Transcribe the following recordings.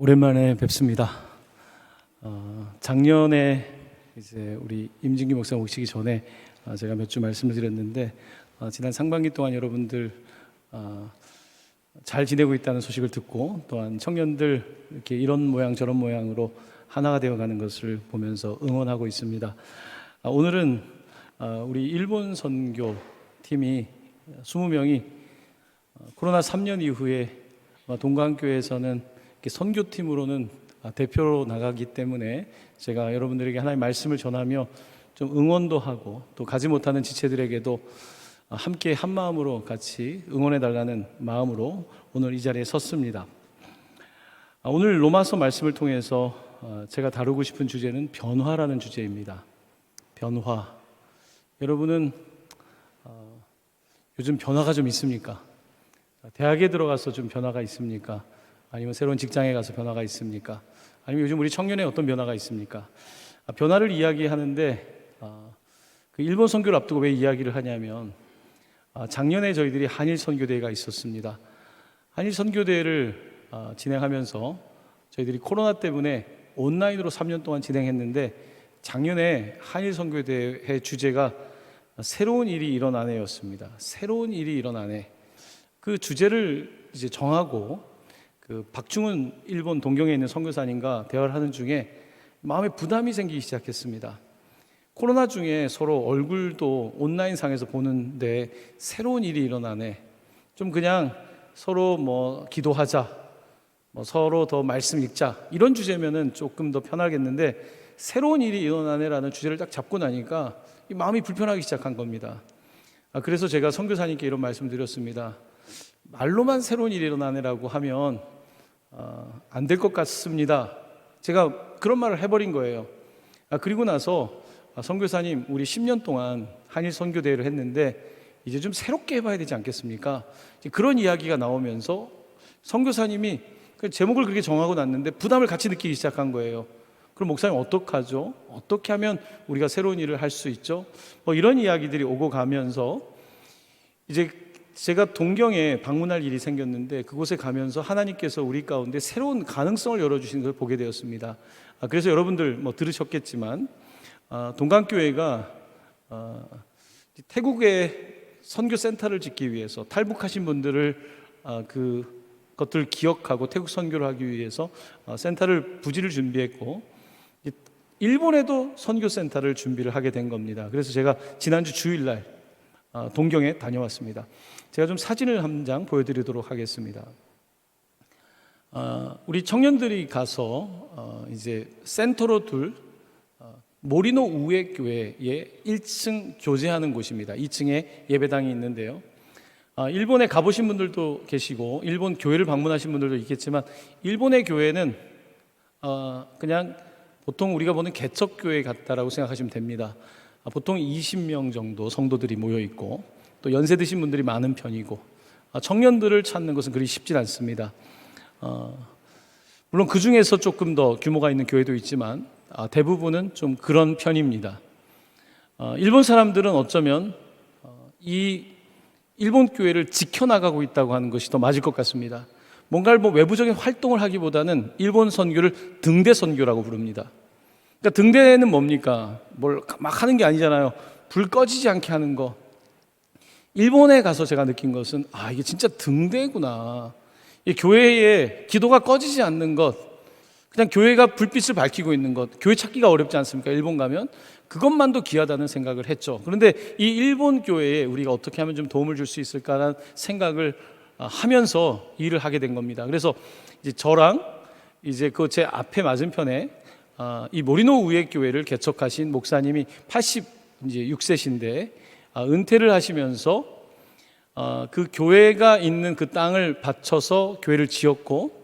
오랜만에 뵙습니다. 작년에 이제 우리 임진기 목사 오시기 전에 제가 몇 주 말씀을 드렸는데 지난 상반기 동안 여러분들 잘 지내고 있다는 소식을 듣고 또한 청년들 이렇게 이런 모양 저런 모양으로 하나가 되어가는 것을 보면서 응원하고 있습니다. 오늘은 우리 일본 선교 팀이 20명이 코로나 3년 이후에 동강교회에서는 선교팀으로는 대표로 나가기 때문에 제가 여러분들에게 하나님의 말씀을 전하며 좀 응원도 하고 또 가지 못하는 지체들에게도 함께 한 마음으로 같이 응원해 달라는 마음으로 오늘 이 자리에 섰습니다. 오늘 로마서 말씀을 통해서 제가 다루고 싶은 주제는 변화라는 주제입니다. 변화. 여러분은 요즘 변화가 좀 있습니까? 대학에 들어가서 좀 변화가 있습니까? 아니면 새로운 직장에 가서 변화가 있습니까? 아니면 요즘 우리 청년에 어떤 변화가 있습니까? 변화를 이야기하는데 그 일본 선교를 앞두고 왜 이야기를 하냐면 작년에 저희들이 한일 선교대회가 있었습니다. 한일 선교대회를 진행하면서 저희들이 코로나 때문에 온라인으로 3년 동안 진행했는데 작년에 한일 선교대회 주제가 새로운 일이 일어나네였습니다. 새로운 일이 일어나네. 그 주제를 이제 정하고 그 박중훈 일본 동경에 있는 선교사님과 대화를 하는 중에 마음에 부담이 생기기 시작했습니다. 코로나 중에 서로 얼굴도 온라인상에서 보는데 새로운 일이 일어나네. 좀 그냥 서로 기도하자, 서로 더 말씀 읽자 이런 주제면은 조금 더 편하겠는데 새로운 일이 일어나네라는 주제를 딱 잡고 나니까 이 마음이 불편하기 시작한 겁니다. 그래서 제가 선교사님께 이런 말씀을 드렸습니다. 말로만 새로운 일이 일어나네라고 하면 안 될 것 같습니다. 제가 그런 말을 해버린 거예요. 그리고 나서 선교사님, 우리 10년 동안 한일 선교대회를 했는데 이제 좀 새롭게 해봐야 되지 않겠습니까? 그런 이야기가 나오면서 선교사님이 제목을 그렇게 정하고 났는데 부담을 같이 느끼기 시작한 거예요. 그럼 목사님 어떡하죠? 어떻게 하면 우리가 새로운 일을 할 수 있죠? 이런 이야기들이 오고 가면서 이제 제가 동경에 방문할 일이 생겼는데 그곳에 가면서 하나님께서 우리 가운데 새로운 가능성을 열어주시는 걸 보게 되었습니다. 그래서 여러분들 들으셨겠지만 동강교회가 태국에 선교센터를 짓기 위해서 탈북하신 분들을 그것들을 기억하고 태국 선교를 하기 위해서 센터를 부지를 준비했고 일본에도 선교센터를 준비를 하게 된 겁니다. 그래서 제가 지난주 주일날 동경에 다녀왔습니다. 제가 좀 사진을 한 장 보여드리도록 하겠습니다. 우리 청년들이 가서 이제 센터로 둘 모리노 우에 교회의 1층 교제하는 곳입니다. 2층에 예배당이 있는데요. 일본에 가보신 분들도 계시고 일본 교회를 방문하신 분들도 있겠지만 일본의 교회는 그냥 보통 우리가 보는 개척교회 같다라고 생각하시면 됩니다. 보통 20명 정도 성도들이 모여 있고 또 연세 드신 분들이 많은 편이고 청년들을 찾는 것은 그리 쉽진 않습니다. 물론 그 중에서 조금 더 규모가 있는 교회도 있지만 대부분은 좀 그런 편입니다. 일본 사람들은 어쩌면 이 일본 교회를 지켜나가고 있다고 하는 것이 더 맞을 것 같습니다. 뭔가를 외부적인 활동을 하기보다는 일본 선교를 등대 선교라고 부릅니다. 그러니까 등대는 뭡니까? 뭘 막 하는 게 아니잖아요. 불 꺼지지 않게 하는 거. 일본에 가서 제가 느낀 것은 이게 진짜 등대구나. 이 교회에 기도가 꺼지지 않는 것, 그냥 교회가 불빛을 밝히고 있는 것, 교회 찾기가 어렵지 않습니까? 일본 가면 그것만도 귀하다는 생각을 했죠. 그런데 이 일본 교회에 우리가 어떻게 하면 좀 도움을 줄 수 있을까라는 생각을 하면서 일을 하게 된 겁니다. 그래서 이제 저랑 이제 제 앞에 맞은편에 이 모리노 우에 교회를 개척하신 목사님이 86세신데 은퇴를 하시면서 그 교회가 있는 그 땅을 바쳐서 교회를 지었고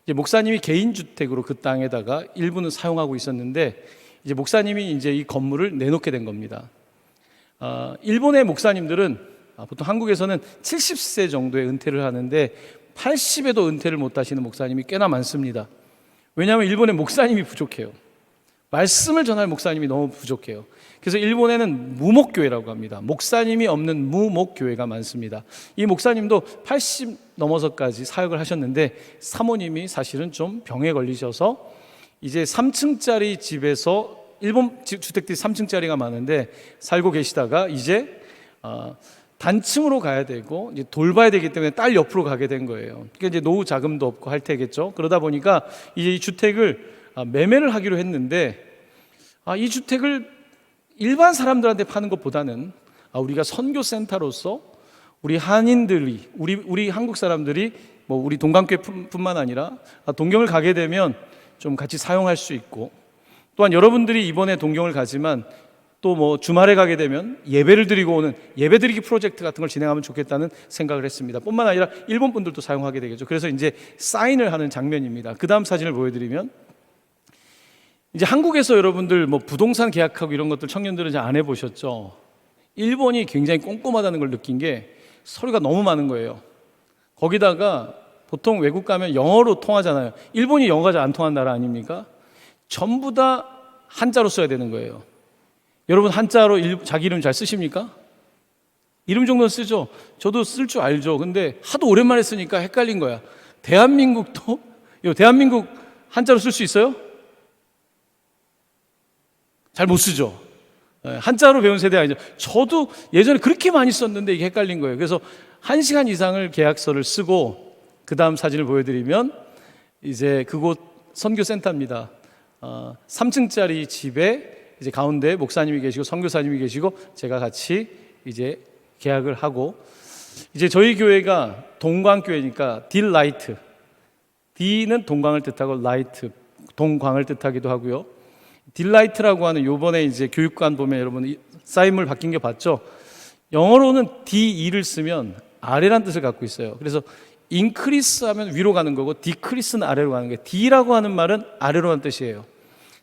이제 목사님이 개인 주택으로 그 땅에다가 일부는 사용하고 있었는데 이제 목사님이 이제 이 건물을 내놓게 된 겁니다. 일본의 목사님들은 보통 한국에서는 70세 정도에 은퇴를 하는데 80에도 은퇴를 못 하시는 목사님이 꽤나 많습니다. 왜냐하면 일본의 목사님이 부족해요. 말씀을 전할 목사님이 너무 부족해요. 그래서 일본에는 무목교회라고 합니다. 목사님이 없는 무목교회가 많습니다. 이 목사님도 80 넘어서까지 사역을 하셨는데 사모님이 사실은 좀 병에 걸리셔서 이제 3층짜리 집에서, 일본 주택들이 3층짜리가 많은데 살고 계시다가 이제 단층으로 가야 되고 이제 돌봐야 되기 때문에 딸 옆으로 가게 된 거예요. 그러니까 이제 노후 자금도 없고 할 테겠죠. 그러다 보니까 이제 이 주택을 매매를 하기로 했는데 이 주택을 일반 사람들한테 파는 것보다는 우리가 선교센터로서 우리 한인들이, 우리 한국 사람들이 뭐 우리 동강교회뿐만 아니라 동경을 가게 되면 좀 같이 사용할 수 있고, 또한 여러분들이 이번에 동경을 가지만 또 뭐 주말에 가게 되면 예배를 드리고 오는 예배드리기 프로젝트 같은 걸 진행하면 좋겠다는 생각을 했습니다. 뿐만 아니라 일본 분들도 사용하게 되겠죠. 그래서 이제 사인을 하는 장면입니다. 그 다음 사진을 보여드리면, 이제 한국에서 여러분들 뭐 부동산 계약하고 이런 것들 청년들은 잘 안 해보셨죠? 일본이 굉장히 꼼꼼하다는 걸 느낀 게 서류가 너무 많은 거예요. 거기다가 보통 외국 가면 영어로 통하잖아요. 일본이 영어가 잘 안 통한 나라 아닙니까? 전부 다 한자로 써야 되는 거예요. 여러분 한자로 자기 이름 잘 쓰십니까? 이름 정도는 쓰죠. 저도 쓸 줄 알죠. 근데 하도 오랜만에 쓰니까 헷갈린 거야. 대한민국 한자로 쓸 수 있어요? 잘 못 쓰죠. 한자로 배운 세대 아니죠. 저도 예전에 그렇게 많이 썼는데 이게 헷갈린 거예요. 그래서 1시간 이상을 계약서를 쓰고, 그 다음 사진을 보여드리면 이제 그곳 선교센터입니다. 3층짜리 집에 이제 가운데 목사님이 계시고 선교사님이 계시고 제가 같이 이제 계약을 하고, 이제 저희 교회가 동광교회니까 딜라이트, D는 동광을 뜻하고 라이트, 동광을 뜻하기도 하고요. 딜라이트라고 하는, 요번에 이제 교육관 보면 여러분 사인물 바뀐 게 봤죠? 영어로는 DE를 쓰면 아래란 뜻을 갖고 있어요. 그래서 인크리스 하면 위로 가는 거고 디크리스는 아래로 가는 거예요. D라고 하는 말은 아래로 하는 뜻이에요.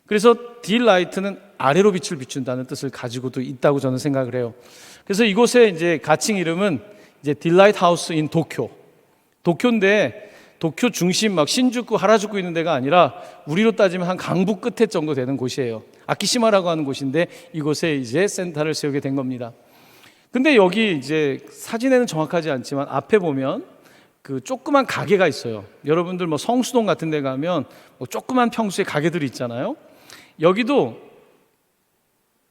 그래서 딜라이트는 아래로 빛을 비춘다는 뜻을 가지고도 있다고 저는 생각을 해요. 그래서 이곳에 이제 가칭 이름은 이제 딜라이트 하우스 인 도쿄인데 도쿄 중심 막 신주쿠, 하라주쿠 있는 데가 아니라 우리로 따지면 한 강북 끝에 정도 되는 곳이에요. 아키시마라고 하는 곳인데 이곳에 이제 센터를 세우게 된 겁니다. 근데 여기 이제 사진에는 정확하지 않지만 앞에 보면 그 조그만 가게가 있어요. 여러분들 뭐 성수동 같은 데 가면 뭐 조그만 평수의 가게들이 있잖아요. 여기도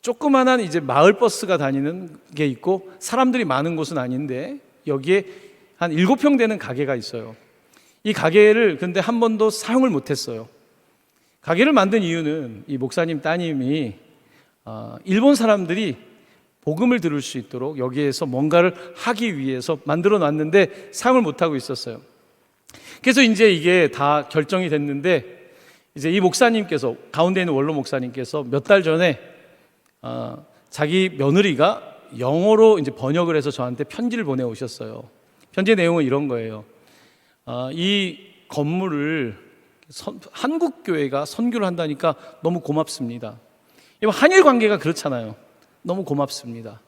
조그만한 이제 마을 버스가 다니는 게 있고 사람들이 많은 곳은 아닌데 여기에 한 7평 되는 가게가 있어요. 이 가게를 근데 한 번도 사용을 못했어요. 가게를 만든 이유는 이 목사님 따님이 일본 사람들이 복음을 들을 수 있도록 여기에서 뭔가를 하기 위해서 만들어 놨는데 사용을 못하고 있었어요. 그래서 이제 이게 다 결정이 됐는데, 이제 이 목사님께서, 가운데 있는 원로 목사님께서 몇 달 전에 자기 며느리가 영어로 이제 번역을 해서 저한테 편지를 보내오셨어요. 편지 내용은 이런 거예요. 이 건물을 한국교회가 선교를 한다니까 너무 고맙습니다. 한일 관계가 그렇잖아요. 너무 고맙습니다.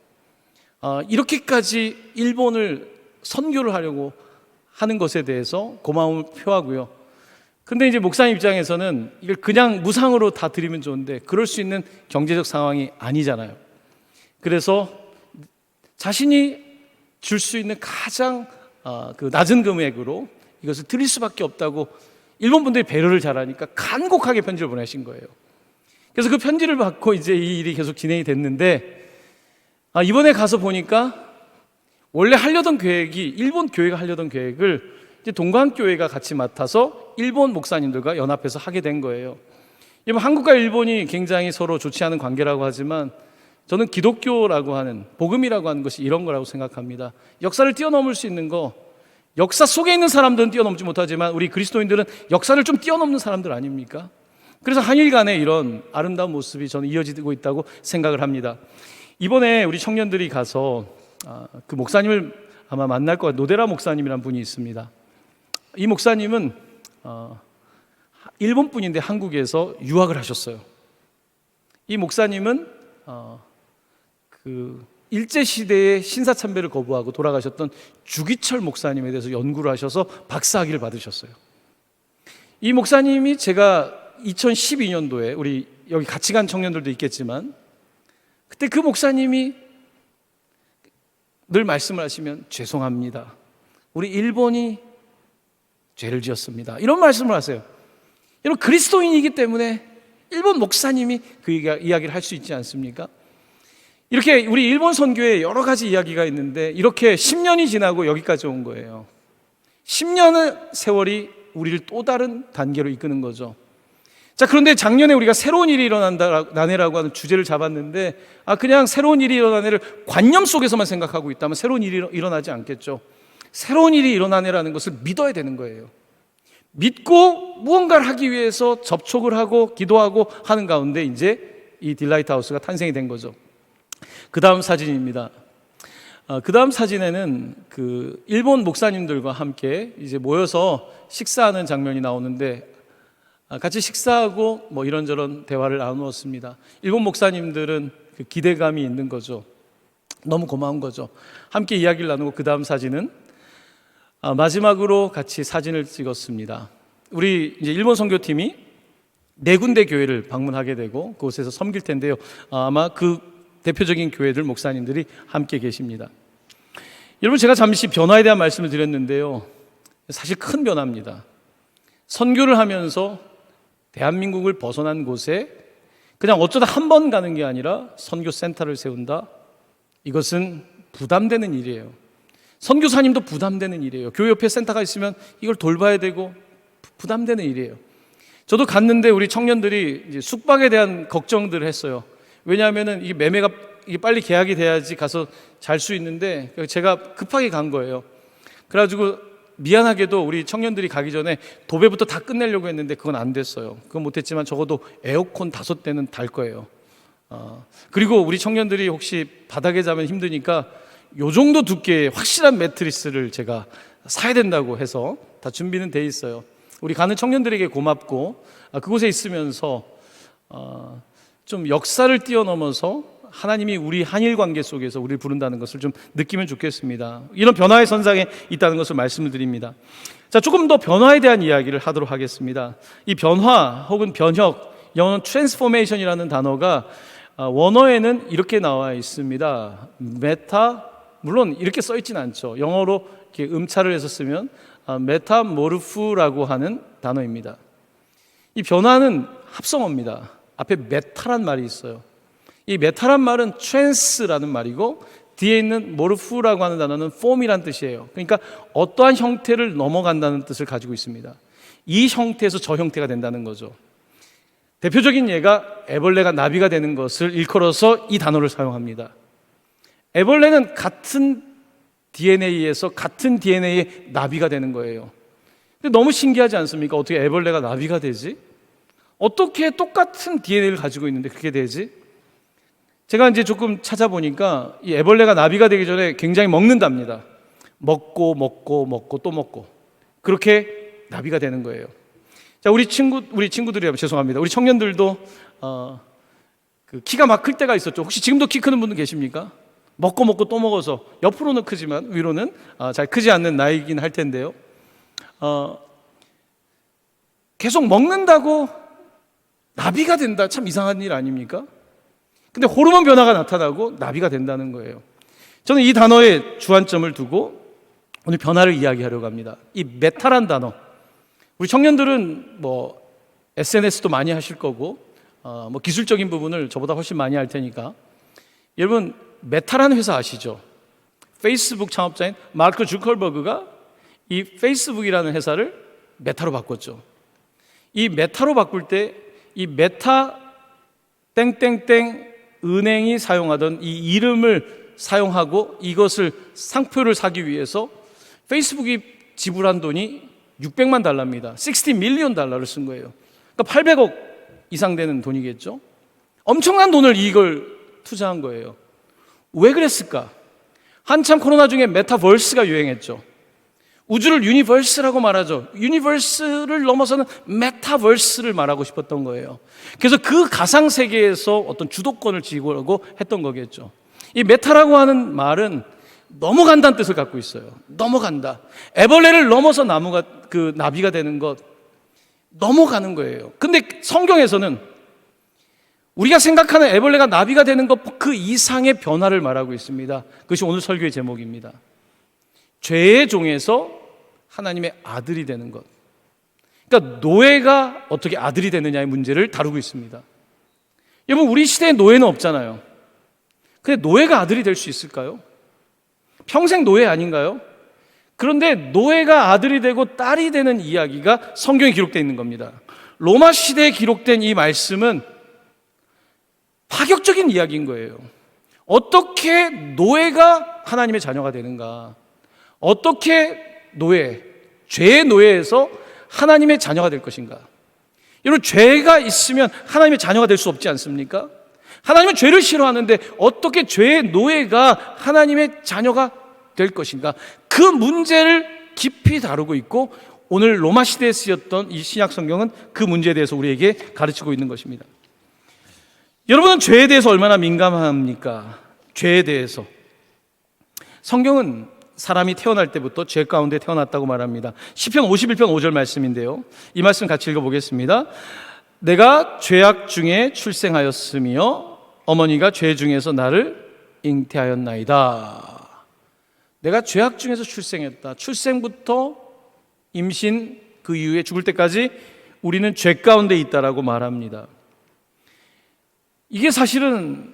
이렇게까지 일본을 선교를 하려고 하는 것에 대해서 고마움을 표하고요. 근데 이제 목사님 입장에서는 이걸 그냥 무상으로 다 드리면 좋은데 그럴 수 있는 경제적 상황이 아니잖아요. 그래서 자신이 줄 수 있는 가장 그 낮은 금액으로 이것을 드릴 수밖에 없다고 일본 분들이 배려를 잘하니까 간곡하게 편지를 보내신 거예요. 그래서 그 편지를 받고 이제 이 일이 계속 진행이 됐는데, 이번에 가서 보니까 원래 하려던 계획이, 일본 교회가 하려던 계획을 이제 동광교회가 같이 맡아서 일본 목사님들과 연합해서 하게 된 거예요. 한국과 일본이 굉장히 서로 좋지 않은 관계라고 하지만 저는 기독교라고 하는, 복음이라고 하는 것이 이런 거라고 생각합니다. 역사를 뛰어넘을 수 있는 거, 역사 속에 있는 사람들은 뛰어넘지 못하지만 우리 그리스도인들은 역사를 좀 뛰어넘는 사람들 아닙니까? 그래서 한일 간의 이런 아름다운 모습이 저는 이어지고 있다고 생각을 합니다. 이번에 우리 청년들이 가서 그 목사님을 아마 만날 것 같아요. 노데라 목사님이라는 분이 있습니다. 이 목사님은 일본 분인데 한국에서 유학을 하셨어요. 이 목사님은 그 일제시대의 신사참배를 거부하고 돌아가셨던 주기철 목사님에 대해서 연구를 하셔서 박사학위를 받으셨어요. 이 목사님이 제가 2012년도에 우리 여기 같이 간 청년들도 있겠지만 그때 그 목사님이 늘 말씀을 하시면 죄송합니다. 우리 일본이 죄를 지었습니다. 이런 말씀을 하세요. 여러분 그리스도인이기 때문에 일본 목사님이 그 이야기를 할 수 있지 않습니까? 이렇게 우리 일본 선교에 여러 가지 이야기가 있는데 이렇게 10년이 지나고 여기까지 온 거예요. 10년의 세월이 우리를 또 다른 단계로 이끄는 거죠. 자, 그런데 작년에 우리가 새로운 일이 일어나네라고 하는 주제를 잡았는데 그냥 새로운 일이 일어나네를 관념 속에서만 생각하고 있다면 새로운 일이 일어나지 않겠죠. 새로운 일이 일어나네라는 것을 믿어야 되는 거예요. 믿고 무언가를 하기 위해서 접촉을 하고 기도하고 하는 가운데 이제 이 딜라이트 하우스가 탄생이 된 거죠. 그 다음 사진입니다. 그 다음 사진에는 그 일본 목사님들과 함께 이제 모여서 식사하는 장면이 나오는데 같이 식사하고 뭐 이런저런 대화를 나누었습니다. 일본 목사님들은 그 기대감이 있는 거죠. 너무 고마운 거죠. 함께 이야기를 나누고 그 다음 사진은 마지막으로 같이 사진을 찍었습니다. 우리 이제 일본 선교팀이 4군데 교회를 방문하게 되고 그곳에서 섬길 텐데요. 아마 그 대표적인 교회들 목사님들이 함께 계십니다. 여러분 제가 잠시 변화에 대한 말씀을 드렸는데요. 사실 큰 변화입니다. 선교를 하면서 대한민국을 벗어난 곳에 그냥 어쩌다 한 번 가는 게 아니라 선교센터를 세운다. 이것은 부담되는 일이에요. 선교사님도 부담되는 일이에요. 교회 옆에 센터가 있으면 이걸 돌봐야 되고 부담되는 일이에요. 저도 갔는데 우리 청년들이 이제 숙박에 대한 걱정들을 했어요. 왜냐하면은 이게 매매가 이게 빨리 계약이 돼야지 가서 잘 수 있는데 제가 급하게 간 거예요. 그래가지고 미안하게도 우리 청년들이 가기 전에 도배부터 다 끝내려고 했는데 그건 안 됐어요. 그건 못했지만 적어도 에어컨 5대는 달 거예요. 그리고 우리 청년들이 혹시 바닥에 자면 힘드니까 요 정도 두께의 확실한 매트리스를 제가 사야 된다고 해서 다 준비는 돼 있어요. 우리 가는 청년들에게 고맙고 그곳에 있으면서 좀 역사를 뛰어넘어서 하나님이 우리 한일 관계 속에서 우리를 부른다는 것을 좀 느끼면 좋겠습니다. 이런 변화의 선상에 있다는 것을 말씀을 드립니다. 자, 조금 더 변화에 대한 이야기를 하도록 하겠습니다. 이 변화 혹은 변혁, 영어는 transformation이라는 단어가 원어에는 이렇게 나와 있습니다. 메타, 물론 이렇게 써 있진 않죠. 영어로 이렇게 음차를 해서 쓰면 메타모르프라고 하는 단어입니다. 이 변화는 합성어입니다. 앞에 메타란 말이 있어요. 이 메타란 말은 trans라는 말이고 뒤에 있는 모르프라고 하는 단어는 form이란 뜻이에요. 그러니까 어떠한 형태를 넘어간다는 뜻을 가지고 있습니다. 이 형태에서 저 형태가 된다는 거죠. 대표적인 예가 애벌레가 나비가 되는 것을 일컬어서 이 단어를 사용합니다. 애벌레는 같은 DNA에서 같은 DNA의 나비가 되는 거예요. 근데 너무 신기하지 않습니까? 어떻게 애벌레가 나비가 되지? 어떻게 똑같은 DNA를 가지고 있는데 그렇게 되지? 제가 이제 조금 찾아보니까 이 애벌레가 나비가 되기 전에 굉장히 먹는답니다. 먹고 또 먹고 그렇게 나비가 되는 거예요. 자, 우리 친구들이 죄송합니다. 우리 청년들도 그 키가 막 클 때가 있었죠. 혹시 지금도 키 크는 분들 계십니까? 먹고 또 먹어서 옆으로는 크지만 위로는 잘 크지 않는 나이긴 할 텐데요. 계속 먹는다고 나비가 된다. 참 이상한 일 아닙니까? 근데 호르몬 변화가 나타나고 나비가 된다는 거예요. 저는 이 단어에 주안점을 두고 오늘 변화를 이야기하려고 합니다. 이 메타란 단어, 우리 청년들은 뭐 SNS도 많이 하실 거고 뭐 기술적인 부분을 저보다 훨씬 많이 할 테니까 여러분 메타라는 회사 아시죠? 페이스북 창업자인 마크 주커버그가 이 페이스북이라는 회사를 메타로 바꿨죠. 이 메타로 바꿀 때 이 메타 땡땡땡 은행이 사용하던 이 이름을 사용하고 이것을 상표를 사기 위해서 페이스북이 지불한 돈이 600만 달러입니다. 60 밀리언 달러를 쓴 거예요. 그러니까 800억 이상 되는 돈이겠죠. 엄청난 돈을 이걸 투자한 거예요. 왜 그랬을까? 한참 코로나 중에 메타버스가 유행했죠. 우주를 유니버스라고 말하죠. 유니버스를 넘어서는 메타버스를 말하고 싶었던 거예요. 그래서 그 가상 세계에서 어떤 주도권을 쥐고 했던 거겠죠. 이 메타라고 하는 말은 넘어간다는 뜻을 갖고 있어요. 넘어간다. 애벌레를 넘어서 나비가 되는 것, 넘어가는 거예요. 근데 성경에서는 우리가 생각하는 애벌레가 나비가 되는 것 그 이상의 변화를 말하고 있습니다. 그것이 오늘 설교의 제목입니다. 죄의 종에서 하나님의 아들이 되는 것. 그러니까 노예가 어떻게 아들이 되느냐의 문제를 다루고 있습니다. 여러분, 우리 시대에 노예는 없잖아요. 근데 노예가 아들이 될 수 있을까요? 평생 노예 아닌가요? 그런데 노예가 아들이 되고 딸이 되는 이야기가 성경에 기록되어 있는 겁니다. 로마 시대에 기록된 이 말씀은 파격적인 이야기인 거예요. 어떻게 노예가 하나님의 자녀가 되는가? 어떻게 죄의 노예에서 하나님의 자녀가 될 것인가? 여러분, 죄가 있으면 하나님의 자녀가 될 수 없지 않습니까? 하나님은 죄를 싫어하는데 어떻게 죄의 노예가 하나님의 자녀가 될 것인가? 그 문제를 깊이 다루고 있고, 오늘 로마 시대에 쓰였던 이 신약 성경은 그 문제에 대해서 우리에게 가르치고 있는 것입니다. 여러분은 죄에 대해서 얼마나 민감합니까? 죄에 대해서. 성경은 사람이 태어날 때부터 죄 가운데 태어났다고 말합니다. 시편 51편 5절 말씀인데요, 이 말씀 같이 읽어보겠습니다. 내가 죄악 중에 출생하였으며 어머니가 죄 중에서 나를 잉태하였나이다. 내가 죄악 중에서 출생했다. 출생부터 임신, 그 이후에 죽을 때까지 우리는 죄 가운데 있다라고 말합니다. 이게 사실은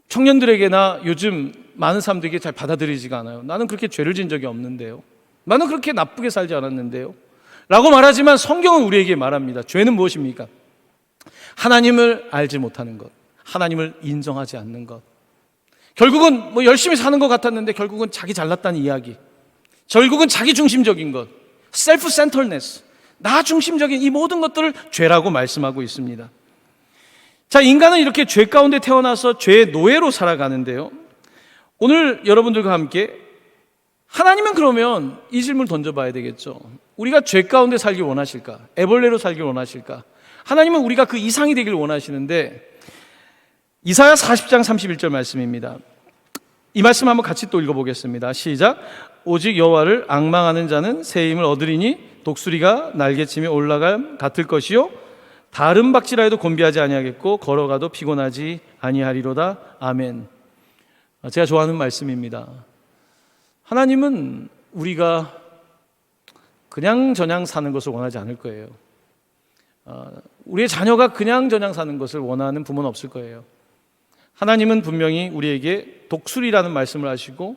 청년들에게나 요즘 많은 사람들에게 잘 받아들이지가 않아요. 나는 그렇게 죄를 지은 적이 없는데요, 나는 그렇게 나쁘게 살지 않았는데요 라고 말하지만 성경은 우리에게 말합니다. 죄는 무엇입니까? 하나님을 알지 못하는 것, 하나님을 인정하지 않는 것. 결국은 열심히 사는 것 같았는데 결국은 자기 잘났다는 이야기, 결국은 자기 중심적인 것, 셀프 센터니스, 나 중심적인 이 모든 것들을 죄라고 말씀하고 있습니다. 자, 인간은 이렇게 죄 가운데 태어나서 죄의 노예로 살아가는데요, 오늘 여러분들과 함께 하나님은 그러면 이 질문을 던져봐야 되겠죠. 우리가 죄 가운데 살기 원하실까? 애벌레로 살기 원하실까? 하나님은 우리가 그 이상이 되길 원하시는데, 이사야 40장 31절 말씀입니다. 이 말씀 한번 같이 또 읽어보겠습니다. 시작. 오직 여호와를 앙망하는 자는 새 힘을 얻으리니 독수리가 날개치며 올라감 같을 것이요 다른 박지라 해도 곤비하지 아니하겠고 걸어가도 피곤하지 아니하리로다. 아멘. 제가 좋아하는 말씀입니다. 하나님은 우리가 그냥저냥 사는 것을 원하지 않을 거예요. 우리의 자녀가 그냥저냥 사는 것을 원하는 부모는 없을 거예요. 하나님은 분명히 우리에게 독수리라는 말씀을 하시고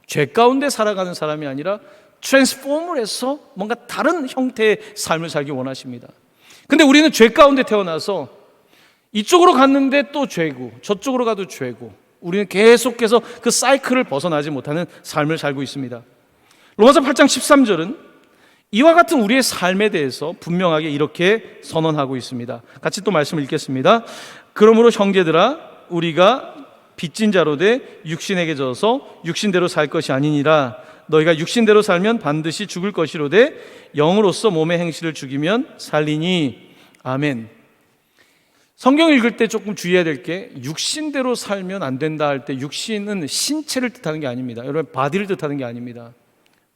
죄 가운데 살아가는 사람이 아니라 트랜스포머를 해서 뭔가 다른 형태의 삶을 살기 원하십니다. 근데 우리는 죄 가운데 태어나서 이쪽으로 갔는데 또 죄고 저쪽으로 가도 죄고, 우리는 계속해서 그 사이클을 벗어나지 못하는 삶을 살고 있습니다. 로마서 8장 13절은 이와 같은 우리의 삶에 대해서 분명하게 이렇게 선언하고 있습니다. 같이 또 말씀을 읽겠습니다. 그러므로 형제들아, 우리가 빚진 자로 돼 육신에게 져서 육신대로 살 것이 아니니라. 너희가 육신대로 살면 반드시 죽을 것이로되 영으로서 몸의 행실을 죽이면 살리니. 아멘. 성경 읽을 때 조금 주의해야 될 게, 육신대로 살면 안 된다 할 때 육신은 신체를 뜻하는 게 아닙니다. 여러분, 바디를 뜻하는 게 아닙니다.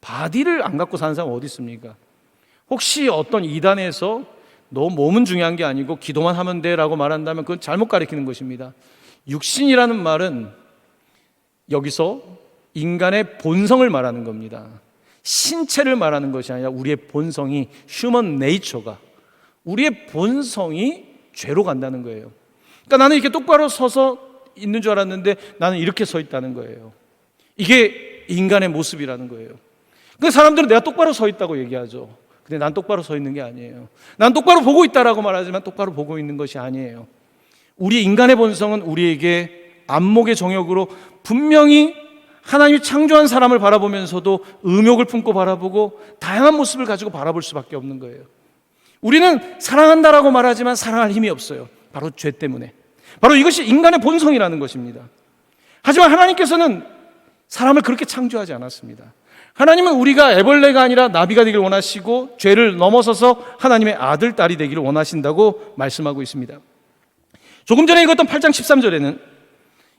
바디를 안 갖고 사는 사람 어디 있습니까? 혹시 어떤 이단에서 너 몸은 중요한 게 아니고 기도만 하면 돼 라고 말한다면 그건 잘못 가리키는 것입니다. 육신이라는 말은 여기서 인간의 본성을 말하는 겁니다. 신체를 말하는 것이 아니라 우리의 본성이, 휴먼 네이처가, 우리의 본성이 죄로 간다는 거예요. 그러니까 나는 이렇게 똑바로 서서 있는 줄 알았는데 나는 이렇게 서 있다는 거예요. 이게 인간의 모습이라는 거예요. 그 사람들은 내가 똑바로 서 있다고 얘기하죠. 근데 난 똑바로 서 있는 게 아니에요. 난 똑바로 보고 있다라고 말하지만 똑바로 보고 있는 것이 아니에요. 우리 인간의 본성은 우리에게 안목의 정욕으로 분명히 하나님이 창조한 사람을 바라보면서도 의욕을 품고 바라보고 다양한 모습을 가지고 바라볼 수밖에 없는 거예요. 우리는 사랑한다라고 말하지만 사랑할 힘이 없어요. 바로 죄 때문에. 바로 이것이 인간의 본성이라는 것입니다. 하지만 하나님께서는 사람을 그렇게 창조하지 않았습니다. 하나님은 우리가 애벌레가 아니라 나비가 되기를 원하시고 죄를 넘어서서 하나님의 아들, 딸이 되기를 원하신다고 말씀하고 있습니다. 조금 전에 읽었던 8장 13절에는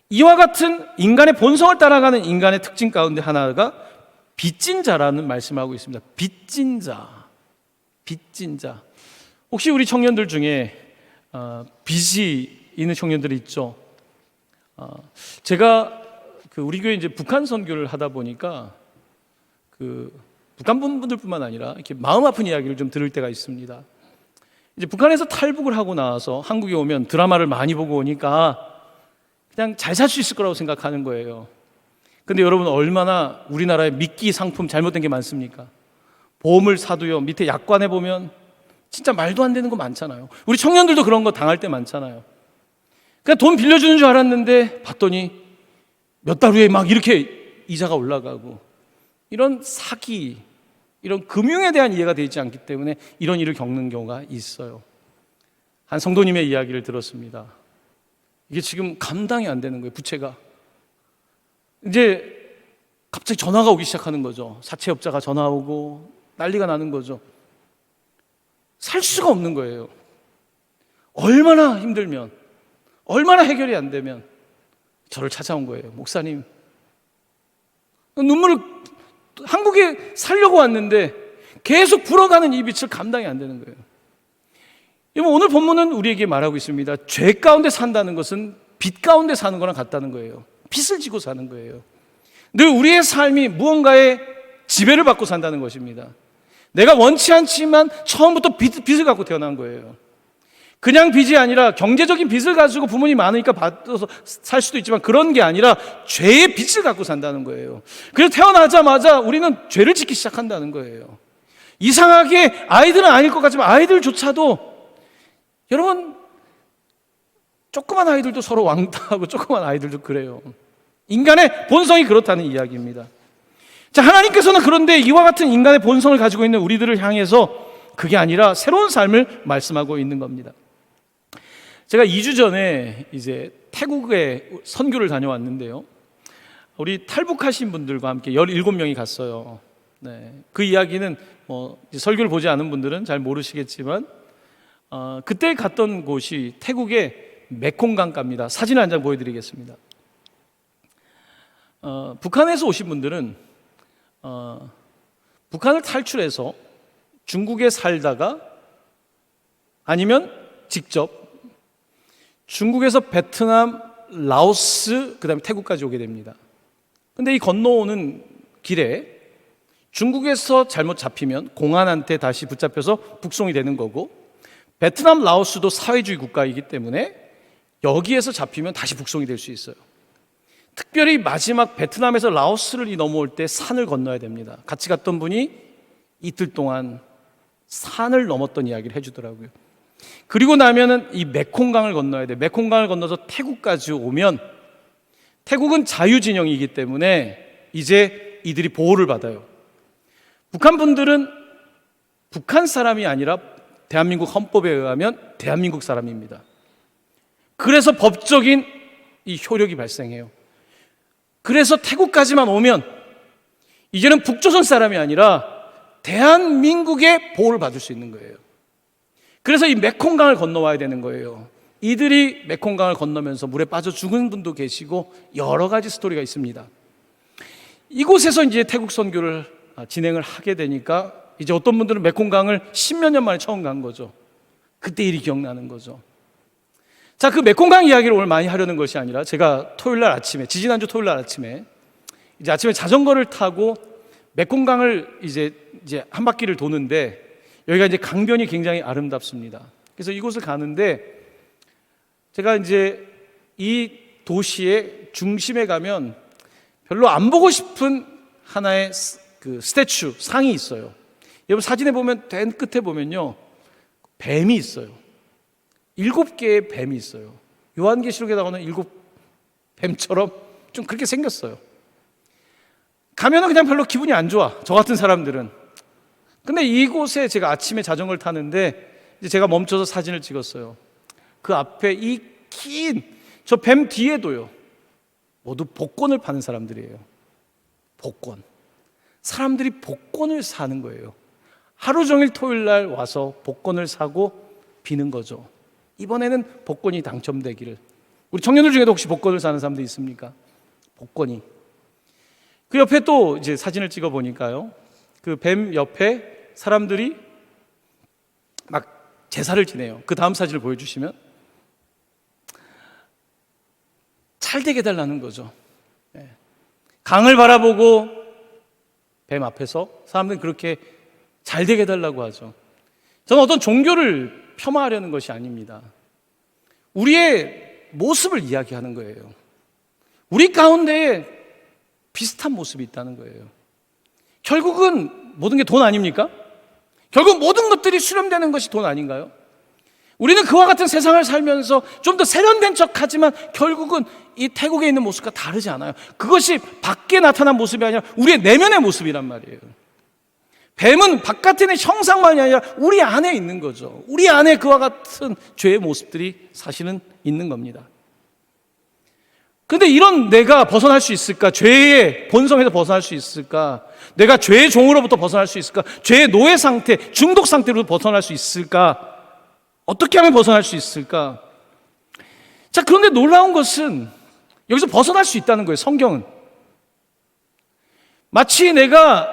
이와 같은 인간의 본성을 따라가는 인간의 특징 가운데 하나가 빚진 자라는 말씀을 하고 있습니다. 빚진 자. 빚진 자. 혹시 우리 청년들 중에 빚이 있는 청년들이 있죠. 제가 우리 교회 이제 북한 선교를 하다 보니까 북한 분들뿐만 아니라 이렇게 마음 아픈 이야기를 좀 들을 때가 있습니다. 이제 북한에서 탈북을 하고 나와서 한국에 오면 드라마를 많이 보고 오니까 그냥 잘 살 수 있을 거라고 생각하는 거예요. 근데 여러분, 얼마나 우리나라에 미끼 상품 잘못된 게 많습니까? 보험을 사도요, 밑에 약관에 보면 진짜 말도 안 되는 거 많잖아요. 우리 청년들도 그런 거 당할 때 많잖아요. 그냥 돈 빌려주는 줄 알았는데 봤더니 몇 달 후에 막 이렇게 이자가 올라가고, 이런 사기, 이런 금융에 대한 이해가 되지 않기 때문에 이런 일을 겪는 경우가 있어요. 한 성도님의 이야기를 들었습니다. 이게 지금 감당이 안 되는 거예요. 부채가 이제 갑자기 전화가 오기 시작하는 거죠. 사채업자가 전화 오고 난리가 나는 거죠. 살 수가 없는 거예요. 얼마나 힘들면, 얼마나 해결이 안 되면 저를 찾아온 거예요. 목사님, 한국에 살려고 왔는데 계속 불어가는 이 빛을 감당이 안 되는 거예요. 오늘 본문은 우리에게 말하고 있습니다. 죄 가운데 산다는 것은 빚 가운데 사는 거랑 같다는 거예요. 빚을 지고 사는 거예요. 늘 우리의 삶이 무언가의 지배를 받고 산다는 것입니다. 내가 원치 않지만 처음부터 빚을 갖고 태어난 거예요. 그냥 빚이 아니라 경제적인 빚을 가지고 부모님이 많으니까 받아서 살 수도 있지만, 그런 게 아니라 죄의 빚을 갖고 산다는 거예요. 그래서 태어나자마자 우리는 죄를 짓기 시작한다는 거예요. 이상하게 아이들은 아닐 것 같지만 아이들조차도, 여러분, 조그만 아이들도 서로 왕따하고 조그만 아이들도 그래요. 인간의 본성이 그렇다는 이야기입니다. 자, 하나님께서는 그런데 이와 같은 인간의 본성을 가지고 있는 우리들을 향해서 그게 아니라 새로운 삶을 말씀하고 있는 겁니다. 제가 2주 전에 이제 태국에 선교를 다녀왔는데요, 우리 탈북하신 분들과 함께 17명이 갔어요. 네, 그 이야기는 설교를 보지 않은 분들은 잘 모르시겠지만, 그때 갔던 곳이 태국의 메콩강가입니다. 사진 한 장 보여드리겠습니다. 북한에서 오신 분들은 북한을 탈출해서 중국에 살다가, 아니면 직접 중국에서 베트남, 라오스, 그 다음에 태국까지 오게 됩니다. 근데 이 건너오는 길에 중국에서 잘못 잡히면 공안한테 다시 붙잡혀서 북송이 되는 거고, 베트남, 라오스도 사회주의 국가이기 때문에 여기에서 잡히면 다시 북송이 될 수 있어요. 특별히 마지막 베트남에서 라오스를 넘어올 때 산을 건너야 됩니다. 같이 갔던 분이 이틀 동안 산을 넘었던 이야기를 해주더라고요. 그리고 나면은 이 메콩강을 건너야 돼요. 메콩강을 건너서 태국까지 오면, 태국은 자유진영이기 때문에 이제 이들이 보호를 받아요. 북한 분들은 북한 사람이 아니라 대한민국 헌법에 의하면 대한민국 사람입니다. 그래서 법적인 이 효력이 발생해요. 그래서 태국까지만 오면 이제는 북조선 사람이 아니라 대한민국의 보호를 받을 수 있는 거예요. 그래서 이 메콩강을 건너와야 되는 거예요. 이들이 메콩강을 건너면서 물에 빠져 죽은 분도 계시고 여러 가지 스토리가 있습니다. 이곳에서 이제 태국 선교를 진행을 하게 되니까 이제 어떤 분들은 메콩강을 10몇 년 만에 처음 간 거죠. 그때 일이 기억나는 거죠. 자, 그 메콩강 이야기를 오늘 많이 하려는 것이 아니라, 제가 토요일날 아침에, 지지난주 토요일날 아침에 이제 아침에 자전거를 타고 메콩강을 이제 한 바퀴를 도는데, 여기가 이제 강변이 굉장히 아름답습니다. 그래서 이곳을 가는데, 제가 이제 이 도시의 중심에 가면 별로 안 보고 싶은 하나의 그 스태츄, 상이 있어요. 여러분 사진에 보면 맨 끝에 보면요, 뱀이 있어요. 7개의 뱀이 있어요. 요한계시록에 나오는 7 뱀처럼 좀 그렇게 생겼어요. 가면은 그냥 별로 기분이 안 좋아, 저 같은 사람들은. 근데 이곳에 제가 아침에 자전거를 타는데 이제 제가 멈춰서 사진을 찍었어요. 그 앞에 이 긴 저 뱀 뒤에도요, 모두 복권을 파는 사람들이에요. 복권. 사람들이 복권을 사는 거예요. 하루 종일 토요일 날 와서 복권을 사고 비는 거죠. 이번에는 복권이 당첨되기를. 우리 청년들 중에도 혹시 복권을 사는 사람들 있습니까? 복권이. 그 옆에 또 이제 사진을 찍어 보니까요, 그 뱀 옆에 사람들이 막 제사를 지내요. 그 다음 사진을 보여주시면, 잘 되게 해달라는 거죠. 강을 바라보고 뱀 앞에서 사람들은 그렇게 잘 되게 해달라고 하죠. 저는 어떤 종교를 폄하하려는 것이 아닙니다. 우리의 모습을 이야기하는 거예요. 우리 가운데에 비슷한 모습이 있다는 거예요. 결국은 모든 게 돈 아닙니까? 결국 모든 것들이 수렴되는 것이 돈 아닌가요? 우리는 그와 같은 세상을 살면서 좀 더 세련된 척하지만 결국은 이 태국에 있는 모습과 다르지 않아요. 그것이 밖에 나타난 모습이 아니라 우리의 내면의 모습이란 말이에요. 뱀은 바깥에 있는 형상만이 아니라 우리 안에 있는 거죠. 우리 안에 그와 같은 죄의 모습들이 사실은 있는 겁니다. 그런데 이런 내가 벗어날 수 있을까? 죄의 본성에서 벗어날 수 있을까? 내가 죄의 종으로부터 벗어날 수 있을까? 죄의 노예 상태, 중독 상태로 벗어날 수 있을까? 어떻게 하면 벗어날 수 있을까? 자, 그런데 놀라운 것은 여기서 벗어날 수 있다는 거예요. 성경은 마치 내가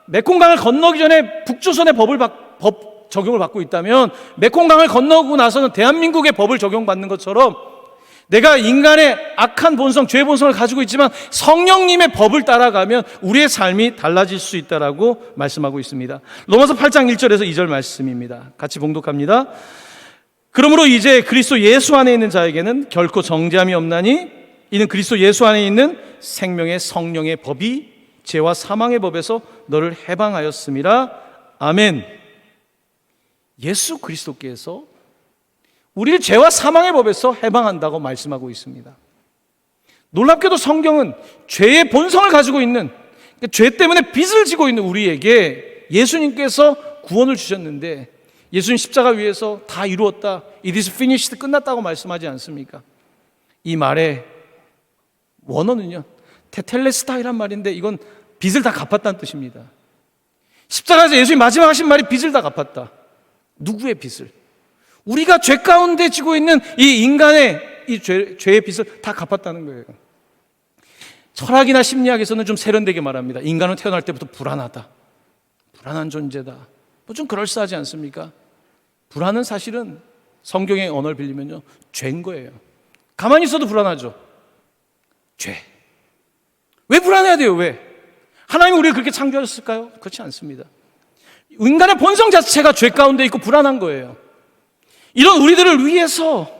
메콩강을 건너기 전에 북조선의 법 적용을 받고 있다면 메콩강을 건너고 나서는 대한민국의 법을 적용받는 것처럼 내가 인간의 악한 본성, 죄의 본성을 가지고 있지만 성령님의 법을 따라가면 우리의 삶이 달라질 수 있다라고 말씀하고 있습니다. 로마서 8장 1절에서 2절 말씀입니다. 같이 봉독합니다. 그러므로 이제 그리스도 예수 안에 있는 자에게는 결코 정죄함이 없나니 이는 그리스도 예수 안에 있는 생명의 성령의 법이 죄와 사망의 법에서 너를 해방하였음이라. 아멘. 예수 그리스도께서 우리를 죄와 사망의 법에서 해방한다고 말씀하고 있습니다. 놀랍게도 성경은 죄의 본성을 가지고 있는, 죄 때문에 빚을 지고 있는 우리에게 예수님께서 구원을 주셨는데 예수님 십자가 위에서 다 이루었다, It is finished, 끝났다고 말씀하지 않습니까? 이 말의 원어는요 테텔레스타이란 말인데 이건 빚을 다 갚았다는 뜻입니다. 십자가에서 예수님 마지막 하신 말이 빚을 다 갚았다. 누구의 빚을? 우리가 죄 가운데 지고 있는 이 인간의 이 죄의 빚을 다 갚았다는 거예요. 철학이나 심리학에서는 좀 세련되게 말합니다. 인간은 태어날 때부터 불안하다, 불안한 존재다, 뭐 좀 그럴싸하지 않습니까? 불안은 사실은 성경의 언어를 빌리면요 죄인 거예요. 가만히 있어도 불안하죠. 죄. 왜 불안해야 돼요? 왜? 하나님이 우리를 그렇게 창조하셨을까요? 그렇지 않습니다. 인간의 본성 자체가 죄 가운데 있고 불안한 거예요. 이런 우리들을 위해서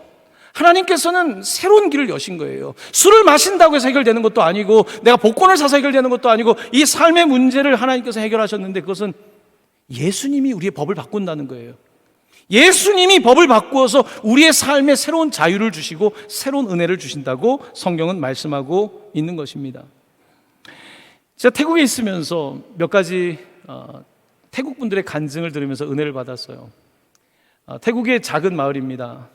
하나님께서는 새로운 길을 여신 거예요. 술을 마신다고 해서 해결되는 것도 아니고 내가 복권을 사서 해결되는 것도 아니고 이 삶의 문제를 하나님께서 해결하셨는데 그것은 예수님이 우리의 법을 바꾼다는 거예요. 예수님이 법을 바꾸어서 우리의 삶에 새로운 자유를 주시고 새로운 은혜를 주신다고 성경은 말씀하고 있는 것입니다. 제가 태국에 있으면서 몇 가지 태국 분들의 간증을 들으면서 은혜를 받았어요. 태국의 작은 마을입니다.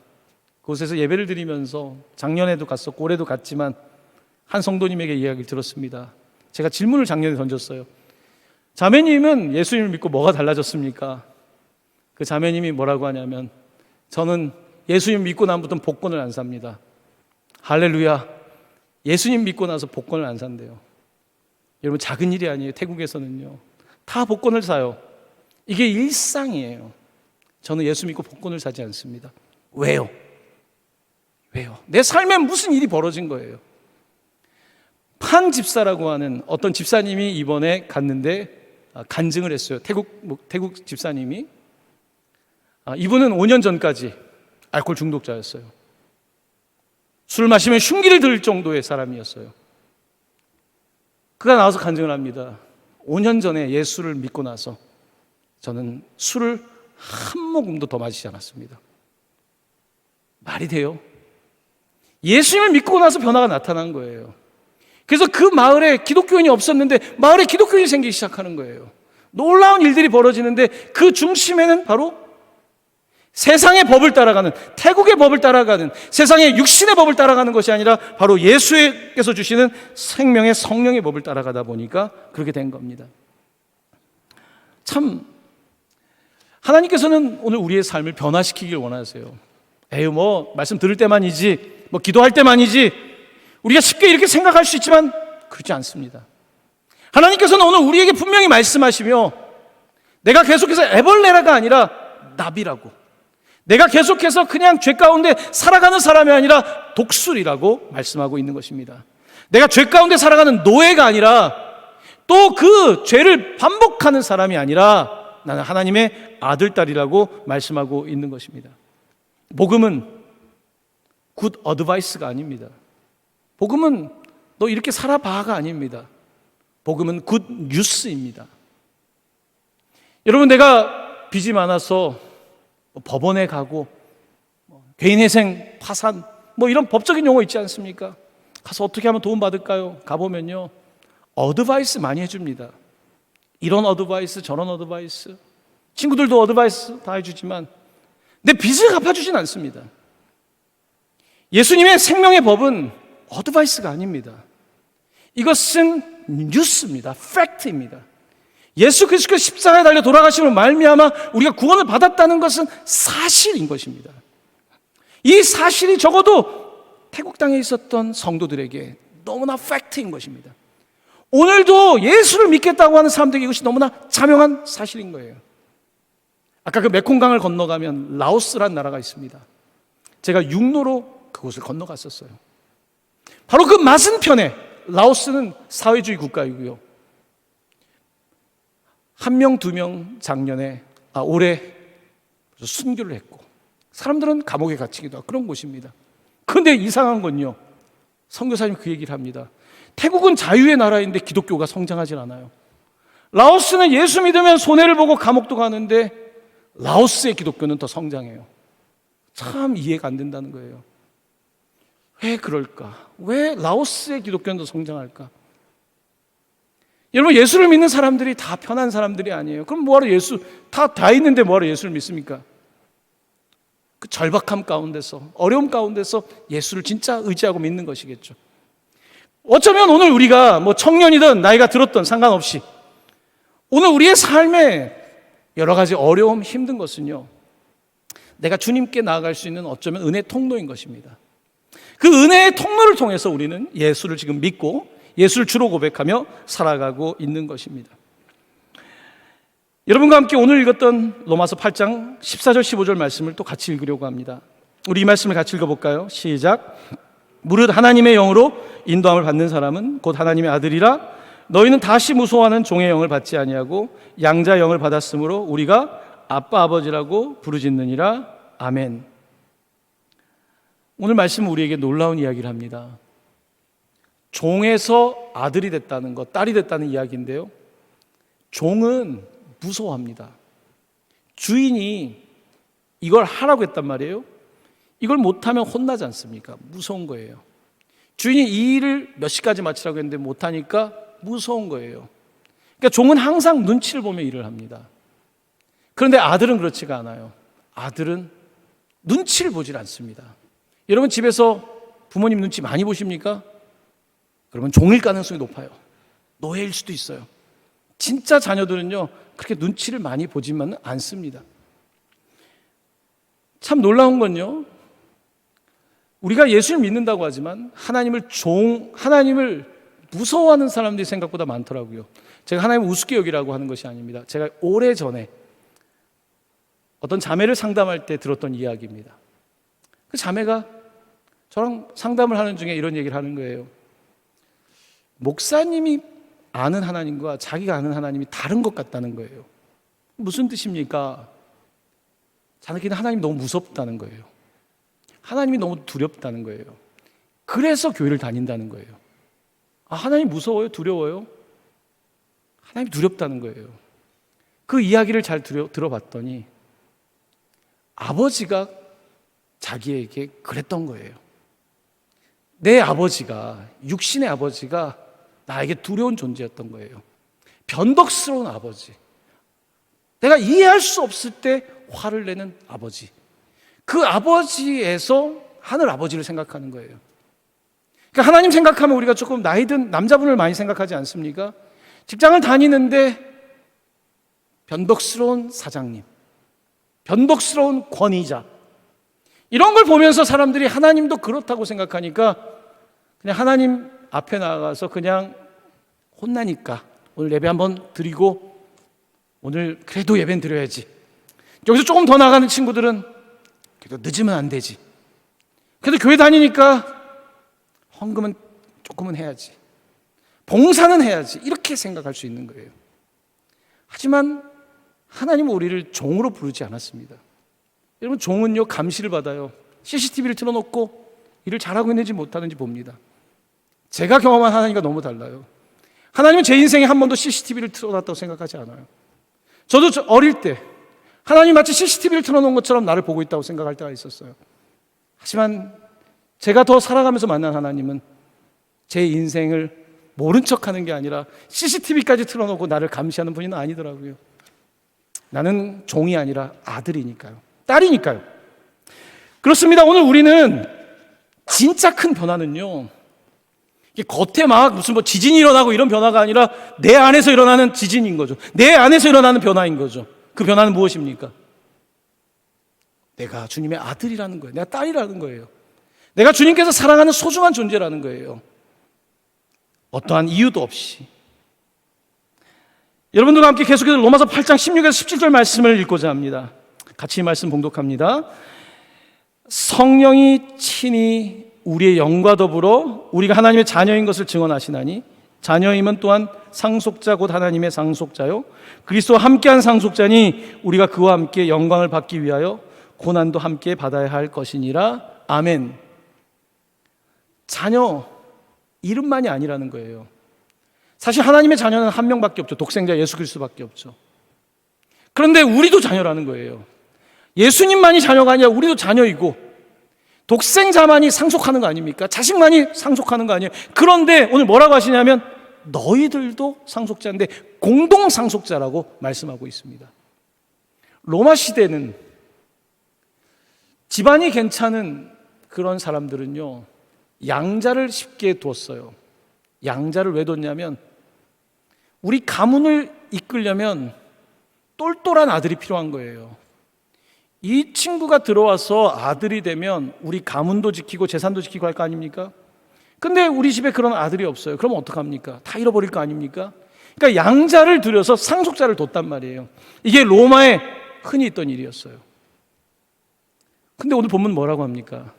그곳에서 예배를 드리면서 작년에도 갔었고 올해도 갔지만 한 성도님에게 이야기를 들었습니다. 제가 질문을 작년에 던졌어요. 자매님은 예수님을 믿고 뭐가 달라졌습니까? 그 자매님이 뭐라고 하냐면 저는 예수님 믿고 나부터는 복권을 안 삽니다. 할렐루야. 예수님 믿고 나서 복권을 안 산대요. 여러분 작은 일이 아니에요. 태국에서는요 다 복권을 사요. 이게 일상이에요. 저는 예수 믿고 복권을 사지 않습니다. 왜요? 내 삶에 무슨 일이 벌어진 거예요. 판 집사라고 하는 어떤 집사님이 이번에 갔는데 간증을 했어요. 태국 집사님이. 이분은 5년 전까지 알코올 중독자였어요. 술 마시면 흉기를 들 정도의 사람이었어요. 그가 나와서 간증을 합니다. 5년 전에 예수를 믿고 나서 저는 술을 한 모금도 더 마시지 않았습니다. 말이 돼요? 예수님을 믿고 나서 변화가 나타난 거예요. 그래서 그 마을에 기독교인이 없었는데 마을에 기독교인이 생기기 시작하는 거예요. 놀라운 일들이 벌어지는데 그 중심에는 바로 세상의 법을 따라가는, 태국의 법을 따라가는, 세상의 육신의 법을 따라가는 것이 아니라 바로 예수께서 주시는 생명의 성령의 법을 따라가다 보니까 그렇게 된 겁니다. 참 하나님께서는 오늘 우리의 삶을 변화시키길 원하세요. 에휴 뭐 말씀 들을 때만이지, 뭐 기도할 때만이지, 우리가 쉽게 이렇게 생각할 수 있지만 그렇지 않습니다. 하나님께서는 오늘 우리에게 분명히 말씀하시며 내가 계속해서 애벌레라가 아니라 나비라고, 내가 계속해서 그냥 죄 가운데 살아가는 사람이 아니라 독수리라고 말씀하고 있는 것입니다. 내가 죄 가운데 살아가는 노예가 아니라 또 그 죄를 반복하는 사람이 아니라 나는 하나님의 아들, 딸이라고 말씀하고 있는 것입니다. 복음은 굿 어드바이스가 아닙니다. 복음은 너 이렇게 살아봐가 아닙니다. 복음은 굿 뉴스입니다. 여러분, 내가 빚이 많아서 법원에 가고 개인회생, 파산 이런 법적인 용어 있지 않습니까? 가서 어떻게 하면 도움 받을까요? 가보면요, 어드바이스 많이 해줍니다. 이런 어드바이스, 저런 어드바이스, 친구들도 어드바이스 다 해주지만 내 빚을 갚아주진 않습니다. 예수님의 생명의 법은 어드바이스가 아닙니다. 이것은 뉴스입니다. 팩트입니다. 예수 그리스도의 십자가에 달려 돌아가심으로 말미암아 우리가 구원을 받았다는 것은 사실인 것입니다. 이 사실이 적어도 태국 땅에 있었던 성도들에게 너무나 팩트인 것입니다. 오늘도 예수를 믿겠다고 하는 사람들에게 이것이 너무나 자명한 사실인 거예요. 아까 그 메콩강을 건너가면 라오스란 나라가 있습니다. 제가 육로로 그곳을 건너갔었어요. 바로 그 맞은편에 라오스는 사회주의 국가이고요. 1명, 2명 작년에 올해 순교를 했고 사람들은 감옥에 갇히기도 하고 그런 곳입니다. 그런데 이상한 건요, 선교사님이 그 얘기를 합니다. 태국은 자유의 나라인데 기독교가 성장하진 않아요. 라오스는 예수 믿으면 손해를 보고 감옥도 가는데 라오스의 기독교는 더 성장해요. 참 이해가 안 된다는 거예요. 왜 그럴까? 왜 라오스의 기독교는 더 성장할까? 여러분, 예수를 믿는 사람들이 다 편한 사람들이 아니에요. 그럼 뭐하러 다 있는데 뭐하러 예수를 믿습니까? 그 절박함 가운데서, 어려움 가운데서 예수를 진짜 의지하고 믿는 것이겠죠. 어쩌면 오늘 우리가 청년이든 나이가 들었든 상관없이 오늘 우리의 삶에 여러 가지 어려움, 힘든 것은요, 내가 주님께 나아갈 수 있는 어쩌면 은혜의 통로인 것입니다. 그 은혜의 통로를 통해서 우리는 예수를 지금 믿고 예수를 주로 고백하며 살아가고 있는 것입니다. 여러분과 함께 오늘 읽었던 로마서 8장 14절 15절 말씀을 또 같이 읽으려고 합니다. 우리 이 말씀을 같이 읽어볼까요? 시작. 무릇 하나님의 영으로 인도함을 받는 사람은 곧 하나님의 아들이라. 너희는 다시 무소하는 종의 영을 받지 아니하고 양자 영을 받았으므로 우리가 아빠 아버지라고 부르짖느니라. 아멘. 오늘 말씀은 우리에게 놀라운 이야기를 합니다. 종에서 아들이 됐다는 것, 딸이 됐다는 이야기인데요, 종은 무서워합니다. 주인이 이걸 하라고 했단 말이에요. 이걸 못하면 혼나지 않습니까? 무서운 거예요. 주인이 이 일을 몇 시까지 마치라고 했는데 못하니까 무서운 거예요. 그러니까 종은 항상 눈치를 보며 일을 합니다. 그런데 아들은 그렇지가 않아요. 아들은 눈치를 보질 않습니다. 여러분, 집에서 부모님 눈치 많이 보십니까? 그러면 종일 가능성이 높아요. 노예일 수도 있어요. 진짜 자녀들은요, 그렇게 눈치를 많이 보지만 않습니다. 참 놀라운 건요, 우리가 예수를 믿는다고 하지만 하나님을 무서워하는 사람들이 생각보다 많더라고요. 제가 하나님을 우습게 여기라고 하는 것이 아닙니다. 제가 오래전에 어떤 자매를 상담할 때 들었던 이야기입니다. 그 자매가 저랑 상담을 하는 중에 이런 얘기를 하는 거예요. 목사님이 아는 하나님과 자기가 아는 하나님이 다른 것 같다는 거예요. 무슨 뜻입니까? 자기는 하나님이 너무 무섭다는 거예요. 하나님이 너무 두렵다는 거예요. 그래서 교회를 다닌다는 거예요. 하나님 무서워요? 두려워요? 하나님이 두렵다는 거예요. 그 이야기를 잘 들어봤더니 아버지가 자기에게 그랬던 거예요. 내 아버지가, 육신의 아버지가 나에게 두려운 존재였던 거예요. 변덕스러운 아버지, 내가 이해할 수 없을 때 화를 내는 아버지, 그 아버지에서 하늘 아버지를 생각하는 거예요. 그러니까 하나님 생각하면 우리가 조금 나이 든 남자분을 많이 생각하지 않습니까? 직장을 다니는데 변덕스러운 사장님, 변덕스러운 권위자, 이런 걸 보면서 사람들이 하나님도 그렇다고 생각하니까 그냥 하나님 앞에 나가서 그냥 혼나니까 오늘 예배 한번 드리고 오늘 그래도 예배는 드려야지. 여기서 조금 더 나가는 친구들은 그래도 늦으면 안 되지. 그래도 교회 다니니까 헌금은 조금은 해야지. 봉사는 해야지. 이렇게 생각할 수 있는 거예요. 하지만 하나님은 우리를 종으로 부르지 않았습니다. 여러분, 종은요, 감시를 받아요. CCTV를 틀어놓고 일을 잘하고 있는지 못하는지 봅니다. 제가 경험한 하나님과 너무 달라요. 하나님은 제 인생에 한 번도 CCTV를 틀어놨다고 생각하지 않아요. 저도 어릴 때 하나님 마치 CCTV를 틀어놓은 것처럼 나를 보고 있다고 생각할 때가 있었어요. 하지만 제가 더 살아가면서 만난 하나님은 제 인생을 모른 척하는 게 아니라 CCTV까지 틀어놓고 나를 감시하는 분이 아니더라고요. 나는 종이 아니라 아들이니까요. 딸이니까요. 그렇습니다. 오늘 우리는 진짜 큰 변화는요, 이게 겉에 막 무슨 뭐 지진이 일어나고 이런 변화가 아니라 내 안에서 일어나는 지진인 거죠. 내 안에서 일어나는 변화인 거죠. 그 변화는 무엇입니까? 내가 주님의 아들이라는 거예요. 내가 딸이라는 거예요. 내가 주님께서 사랑하는 소중한 존재라는 거예요. 어떠한 이유도 없이. 여러분들과 함께 계속해서 로마서 8장 16에서 17절 말씀을 읽고자 합니다. 같이 이 말씀 봉독합니다. 성령이 친히 우리의 영과 더불어 우리가 하나님의 자녀인 것을 증언하시나니 자녀임은 또한 상속자 곧 하나님의 상속자요 그리스도와 함께한 상속자니 우리가 그와 함께 영광을 받기 위하여 고난도 함께 받아야 할 것이니라. 아멘. 자녀 이름만이 아니라는 거예요. 사실 하나님의 자녀는 한 명밖에 없죠. 독생자 예수 그리스도밖에 없죠. 그런데 우리도 자녀라는 거예요. 예수님만이 자녀가 아니라 우리도 자녀이고 독생자만이 상속하는 거 아닙니까? 자식만이 상속하는 거 아니에요? 그런데 오늘 뭐라고 하시냐면 너희들도 상속자인데 공동 상속자라고 말씀하고 있습니다. 로마 시대는 집안이 괜찮은 그런 사람들은요, 양자를 쉽게 뒀어요. 양자를 왜 뒀냐면 우리 가문을 이끌려면 똘똘한 아들이 필요한 거예요. 이 친구가 들어와서 아들이 되면 우리 가문도 지키고 재산도 지키고 할 거 아닙니까? 근데 우리 집에 그런 아들이 없어요. 그러면 어떡합니까? 다 잃어버릴 거 아닙니까? 그러니까 양자를 들여서 상속자를 뒀단 말이에요. 이게 로마에 흔히 있던 일이었어요. 근데 오늘 본문 뭐라고 합니까?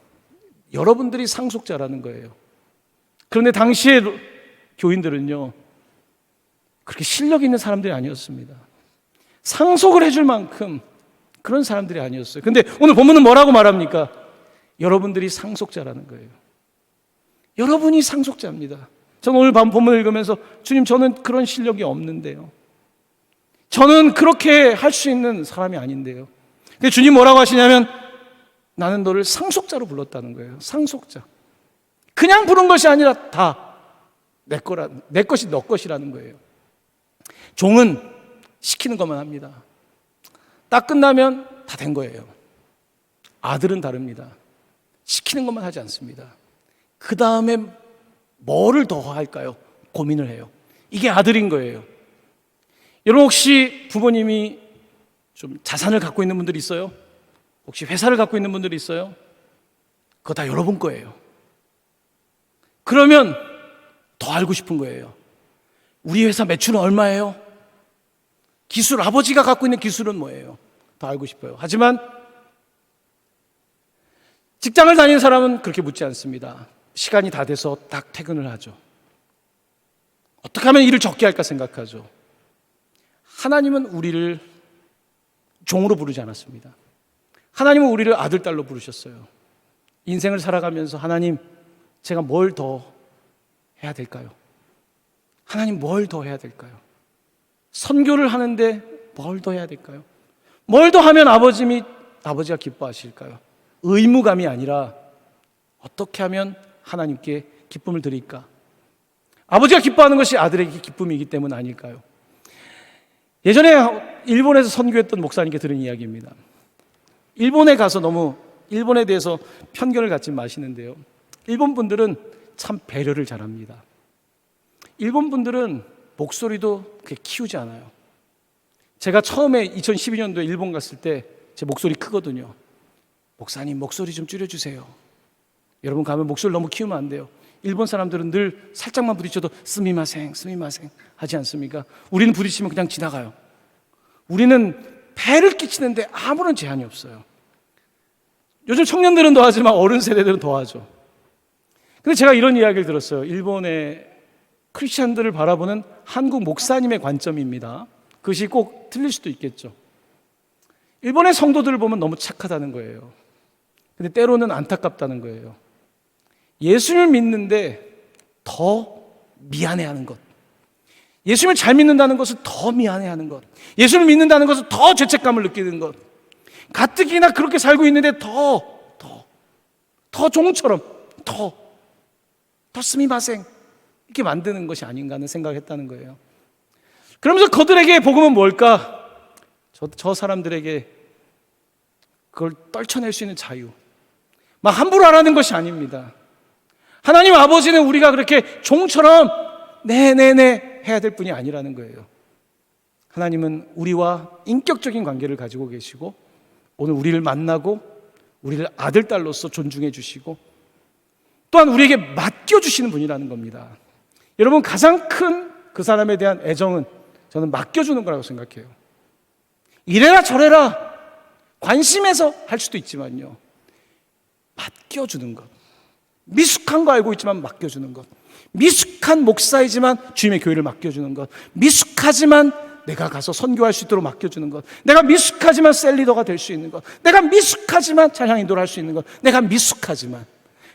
여러분들이 상속자라는 거예요. 그런데 당시에 교인들은요, 그렇게 실력 있는 사람들이 아니었습니다. 상속을 해줄 만큼 그런 사람들이 아니었어요. 근데 오늘 본문은 뭐라고 말합니까? 여러분들이 상속자라는 거예요. 여러분이 상속자입니다. 저는 오늘 본문을 읽으면서 주님, 저는 그런 실력이 없는데요. 저는 그렇게 할 수 있는 사람이 아닌데요. 근데 주님 뭐라고 하시냐면 나는 너를 상속자로 불렀다는 거예요. 상속자. 그냥 부른 것이 아니라 다 내 거라, 내 것이 너 것이라는 거예요. 종은 시키는 것만 합니다. 딱 끝나면 다 된 거예요. 아들은 다릅니다. 시키는 것만 하지 않습니다. 그 다음에 뭐를 더 할까요? 고민을 해요. 이게 아들인 거예요. 여러분 혹시 부모님이 좀 자산을 갖고 있는 분들이 있어요? 혹시 회사를 갖고 있는 분들이 있어요? 그거 다 여러분 거예요. 그러면 더 알고 싶은 거예요. 우리 회사 매출은 얼마예요? 기술, 아버지가 갖고 있는 기술은 뭐예요? 더 알고 싶어요. 하지만 직장을 다니는 사람은 그렇게 묻지 않습니다. 시간이 다 돼서 딱 퇴근을 하죠. 어떻게 하면 일을 적게 할까 생각하죠. 하나님은 우리를 종으로 부르지 않았습니다. 하나님은 우리를 아들, 딸로 부르셨어요. 인생을 살아가면서 하나님, 제가 뭘 더 해야 될까요? 하나님, 뭘 더 해야 될까요? 선교를 하는데 뭘 더 해야 될까요? 뭘 더 하면 아버지가 기뻐하실까요? 의무감이 아니라 어떻게 하면 하나님께 기쁨을 드릴까? 아버지가 기뻐하는 것이 아들에게 기쁨이기 때문 아닐까요? 예전에 일본에서 선교했던 목사님께 들은 이야기입니다. 일본에 가서 너무 일본에 대해서 편견을 갖지 마시는데요. 일본 분들은 참 배려를 잘합니다. 일본 분들은 목소리도 그렇게 키우지 않아요. 제가 처음에 2012년도에 일본 갔을 때 제 목소리 크거든요. 목사님, 목소리 좀 줄여주세요. 여러분 가면 목소리 너무 키우면 안 돼요. 일본 사람들은 늘 살짝만 부딪혀도 스미마생, 스미마생 하지 않습니까? 우리는 부딪히면 그냥 지나가요. 우리는 배를 끼치는데 아무런 제한이 없어요. 요즘 청년들은 더하지만 어른 세대들은 더하죠. 근데 제가 이런 이야기를 들었어요. 일본의 크리스찬들을 바라보는 한국 목사님의 관점입니다. 그것이 꼭 틀릴 수도 있겠죠. 일본의 성도들을 보면 너무 착하다는 거예요. 근데 때로는 안타깝다는 거예요. 예수를 믿는데 더 미안해하는 것, 예수님을 잘 믿는다는 것은 더 미안해하는 것, 예수를 믿는다는 것은 더 죄책감을 느끼는 것, 가뜩이나 그렇게 살고 있는데 더 종처럼 더 스미마생 이렇게 만드는 것이 아닌가 하는 생각을 했다는 거예요. 그러면서 그들에게 복음은 뭘까? 저 사람들에게 그걸 떨쳐낼 수 있는 자유, 막 함부로 하라는 것이 아닙니다. 하나님 아버지는 우리가 그렇게 종처럼 네네네 해야 될 분이 아니라는 거예요. 하나님은 우리와 인격적인 관계를 가지고 계시고 오늘 우리를 만나고 우리를 아들, 딸로서 존중해 주시고 또한 우리에게 맡겨주시는 분이라는 겁니다. 여러분, 가장 큰 그 사람에 대한 애정은 저는 맡겨주는 거라고 생각해요. 이래라 저래라 관심해서 할 수도 있지만요, 맡겨주는 것. 미숙한 거 알고 있지만 맡겨주는 것. 미숙한 목사이지만 주님의 교회를 맡겨주는 것. 미숙하지만 내가 가서 선교할 수 있도록 맡겨주는 것. 내가 미숙하지만 셀리더가 될 수 있는 것. 내가 미숙하지만 찬양 인도를 할 수 있는 것. 내가 미숙하지만,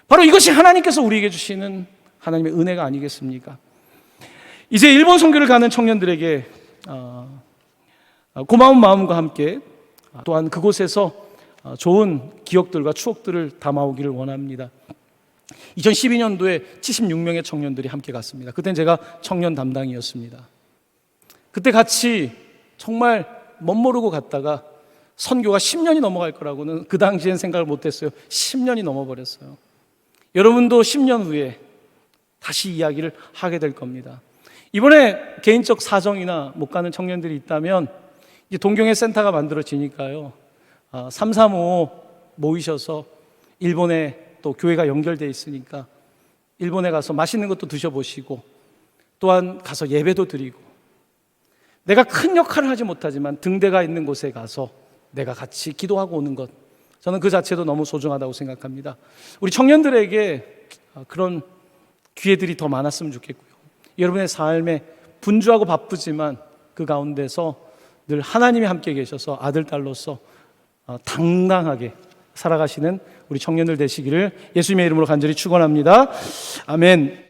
바로 이것이 하나님께서 우리에게 주시는 하나님의 은혜가 아니겠습니까? 이제 일본 선교를 가는 청년들에게 고마운 마음과 함께 또한 그곳에서 좋은 기억들과 추억들을 담아오기를 원합니다. 2012년도에 76명의 청년들이 함께 갔습니다. 그때는 제가 청년 담당이었습니다. 그때 같이 정말 멋모르고 갔다가 선교가 10년이 넘어갈 거라고는 그 당시엔 생각을 못했어요. 10년이 넘어버렸어요. 여러분도 10년 후에 다시 이야기를 하게 될 겁니다. 이번에 개인적 사정이나 못 가는 청년들이 있다면 이제 동경의 센터가 만들어지니까요, 335 모이셔서 일본에 또 교회가 연결되어 있으니까 일본에 가서 맛있는 것도 드셔보시고 또한 가서 예배도 드리고, 내가 큰 역할을 하지 못하지만 등대가 있는 곳에 가서 내가 같이 기도하고 오는 것, 저는 그 자체도 너무 소중하다고 생각합니다. 우리 청년들에게 그런 기회들이 더 많았으면 좋겠고요. 여러분의 삶에 분주하고 바쁘지만 그 가운데서 늘 하나님이 함께 계셔서 아들, 딸로서 당당하게 살아가시는 우리 청년들 되시기를 예수님의 이름으로 간절히 축원합니다. 아멘.